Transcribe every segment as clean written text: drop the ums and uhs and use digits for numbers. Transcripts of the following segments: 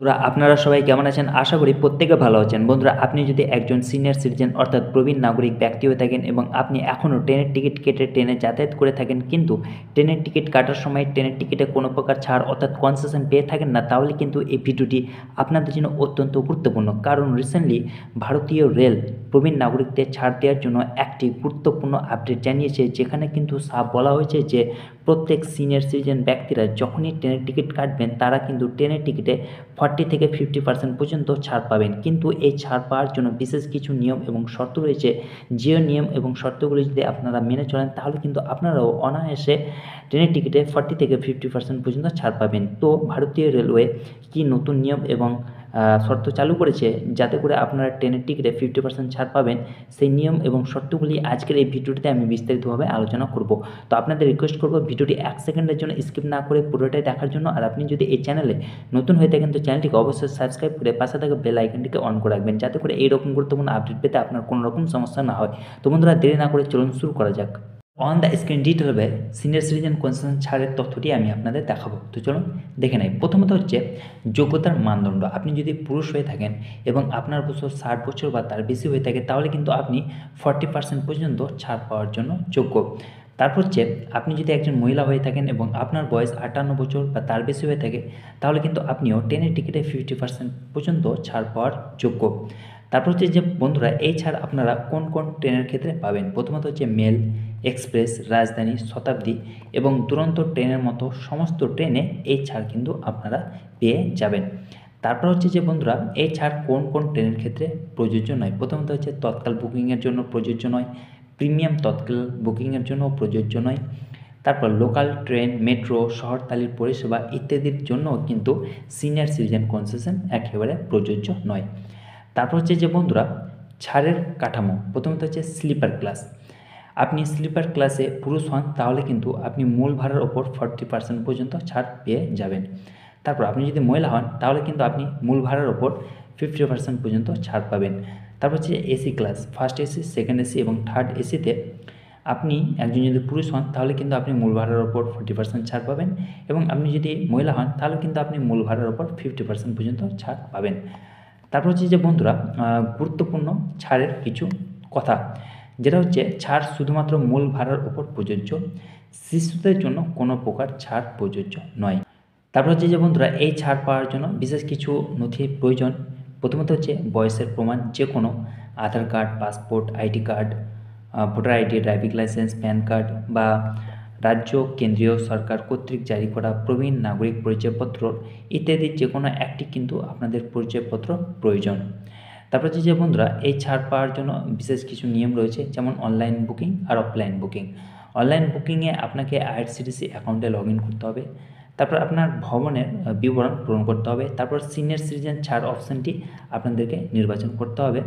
বন্ধুরা আপনারা সবাই কেমন আছেন? আশা করি প্রত্যেকে ভালো আছেন। বন্ধুরা আপনি যদি একজন সিনিয়র সিটিজেন অর্থাৎ প্রবীণ নাগরিক ব্যক্তি হয়ে থাকেন এবং আপনি এখনও ট্রেনের টিকিট কেটে ট্রেনে যাতায়াত করে থাকেন, কিন্তু ট্রেনের টিকিট কাটার সময় ট্রেনের টিকিটে কোনো প্রকার ছাড় অর্থাৎ কনসেশন পেয়ে থাকেন না, তাহলে কিন্তু এই ভিডিওটি আপনাদের জন্য অত্যন্ত গুরুত্বপূর্ণ। কারণ রিসেন্টলি ভারতীয় রেল প্রবীণ নাগরিকদের ছাড় দেওয়ার জন্য একটি গুরুত্বপূর্ণ আপডেট জানিয়েছে, যেখানে কিন্তু সাফ বলা হয়েছে যে প্রত্যেক সিনিয়র সিটিজেন ব্যক্তিরা যখনই ট্রেনের টিকিট কাটবেন তারা কিন্তু ট্রেনের টিকিটে 40 থেকে 50% পর্যন্ত ছাড় পাবেন। কিন্তু এই ছাড় পাওয়ার জন্য বিশেষ কিছু নিয়ম এবং শর্ত রয়েছে। যে নিয়ম এবং শর্তগুলি যদি আপনারা মেনে চলেন, তাহলে কিন্তু আপনারাও অনায়াসে ট্রেনের টিকিটে 40 থেকে 50% পর্যন্ত ছাড় পাবেন। তো ভারতীয় রেলওয়ে কি নতুন নিয়ম এবং শর্ত চালু করেছে যাতে করে আপনারা ট্রেনের টিকিটে 50% ছাড় পাবেন, সেই নিয়ম এবং শর্তগুলি আজকের এই ভিডিওটিতে আমি বিস্তারিতভাবে আলোচনা করব। তো আপনাদের রিকোয়েস্ট করব ভিডিওটি 1 সেকেন্ডের জন্য স্কিপ না করে পুরোটাই দেখার জন্য। আর আপনি যদি এই চ্যানেলে নতুন হয়ে থাকেন তো চ্যানেলটিকে অবশ্যই সাবস্ক্রাইব করে পাশে থাকা বেল আইকনটিকে অন করে রাখবেন, যাতে করে এইরকম গুরুত্বপূর্ণ আপডেট পেতে আপনার কোনো রকম সমস্যা না হয়। তো বন্ধুরা দেরি না করে চলুন শুরু করা যাক। অন দ্য স্ক্রিন ডিটেলভাবে সিনিয়র সিটিজেন কনসেশন ছাড়ের তথ্যটি আমি আপনাদের দেখাবো। তো চলুন দেখে নেই। প্রথমত হচ্ছে যোগ্যতার মানদণ্ড। আপনি যদি পুরুষ হয়ে থাকেন এবং আপনার বছর 60 বছর বা তার বেশি হয়ে থাকে, তাহলে কিন্তু আপনি 40% পর্যন্ত ছাড় পাওয়ার জন্য যোগ্য। তারপর হচ্ছে আপনি যদি একজন মহিলা হয়ে থাকেন এবং আপনার বয়স 58 বছর বা তার বেশি হয়ে থাকে, তাহলে কিন্তু আপনিও ট্রেনের টিকিটে 50% পর্যন্ত ছাড় পাওয়ার যোগ্য। তারপর হচ্ছে যে বন্ধুরা এই ছাড় আপনারা কোন কোন ট্রেনের ক্ষেত্রে পাবেন। প্রথমত হচ্ছে মেল, এক্সপ্রেস, রাজধানী, শতাব্দী এবং দুরন্ত ট্রেনের মতো সমস্ত ট্রেনে এই ছাড় কিন্তু আপনারা পেয়ে যাবেন। তারপর হচ্ছে যে বন্ধুরা এই ছাড় কোন কোন ট্রেনের ক্ষেত্রে প্রযোজ্য নয়। প্রথমত হচ্ছে তৎকাল বুকিংয়ের জন্য প্রযোজ্য নয়, প্রিমিয়াম তৎকাল বুকিংয়ের জন্য প্রযোজ্য নয়, তারপর লোকাল ট্রেন, মেট্রো, শহরতলির পরিষেবা ইত্যাদির জন্য কিন্তু সিনিয়র সিটিজেন কনসেশন একেবারে প্রযোজ্য নয়। তারপর হচ্ছে যে বন্ধুরা ছাড়ের কাঠামো। প্রথমত হচ্ছে স্লিপার ক্লাস। আপনি স্লিপার ক্লাসে পুরুষ হন, তাহলে কিন্তু আপনি মূল ভাড়ার ওপর 40% পর্যন্ত ছাড় পেয়ে যাবেন। তারপর আপনি যদি মহিলা হন, তাহলে কিন্তু আপনি মূল ভাড়ার ওপর 50% পর্যন্ত ছাড় পাবেন। তারপর হচ্ছে AC class, first AC, second AC এবং থার্ড এসিতে আপনি একজন যদি পুরুষ হন, তাহলে কিন্তু আপনি মূল ভাড়ার ওপর 40% ছাড় পাবেন, এবং আপনি যদি মহিলা হন, তাহলে কিন্তু আপনি মূল ভাড়ার ওপর 50% পর্যন্ত ছাড় পাবেন। তারপর হচ্ছে যে বন্ধুরা গুরুত্বপূর্ণ ছাড়ের কিছু কথা, যেটা হচ্ছে ছাড় শুধুমাত্র মূল ভাড়ার ওপর প্রযোজ্য, শিশুদের জন্য কোনো প্রকার ছাড় প্রযোজ্য নয়। তারপর হচ্ছে যে বন্ধুরা এই ছাড় পাওয়ার জন্য বিশেষ কিছু নথি প্রয়োজন। প্রথমত হচ্ছে বয়সের প্রমাণ, যে কোনো Aadhaar card, passport, ID card, voter ID, driving licence, PAN card বা রাজ্য কেন্দ্রীয় সরকার কর্তৃক জারি করা প্রবীণ নাগরিক পরিচয়পত্র ইত্যাদি যে কোনো একটি কিন্তু আপনাদের পরিচয়পত্র প্রয়োজন। তারপর হচ্ছে যে বন্ধুরা এই ছাড় পাওয়ার জন্য বিশেষ কিছু নিয়ম রয়েছে, যেমন অনলাইন বুকিং আর অফলাইন বুকিং। অনলাইন বুকিংয়ে আপনাকে আইআরসিটিসি অ্যাকাউন্টে লগ ইন করতে হবে, তারপর আপনার ভবনের বিবরণ পূরণ করতে হবে, তারপর সিনিয়র সিটিজেন ছাড় অপশানটি আপনাদেরকে নির্বাচন করতে হবে,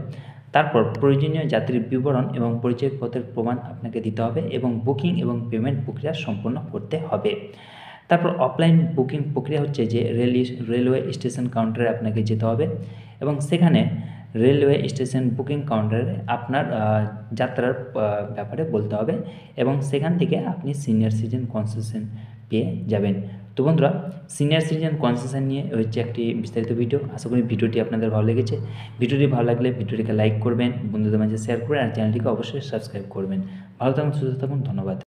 তারপর প্রয়োজনীয় যাত্রীর বিবরণ এবং পরিচয়পত্রের প্রমাণ আপনাকে দিতে হবে এবং বুকিং এবং পেমেন্ট প্রক্রিয়া সম্পন্ন করতে হবে। তারপর অফলাইন বুকিং প্রক্রিয়া হচ্ছে যে রেলওয়ে স্টেশন কাউন্টারে আপনাকে যেতে হবে এবং সেখানে রেলওয়ে স্টেশন বুকিং কাউন্টারে আপনার যাত্রার ব্যাপারে বলতে হবে এবং সেখান থেকে আপনি সিনিয়র সিটিজেন কনসেশন পেয়ে যাবেন। তো বন্ধুরা সিনিয়র সিটিজেন কনসেশন নিয়ে হচ্ছে একটি বিস্তারিত ভিডিও। আশা করি ভিডিওটি আপনাদের ভালো লেগেছে। ভিডিওটি ভালো লাগলে ভিডিওটিকে লাইক করবেন, বন্ধুদের মাঝে শেয়ার করবেন আর চ্যানেলটিকে অবশ্যই সাবস্ক্রাইব করবেন। ভালো থাকুন, সুস্থ থাকুন, ধন্যবাদ।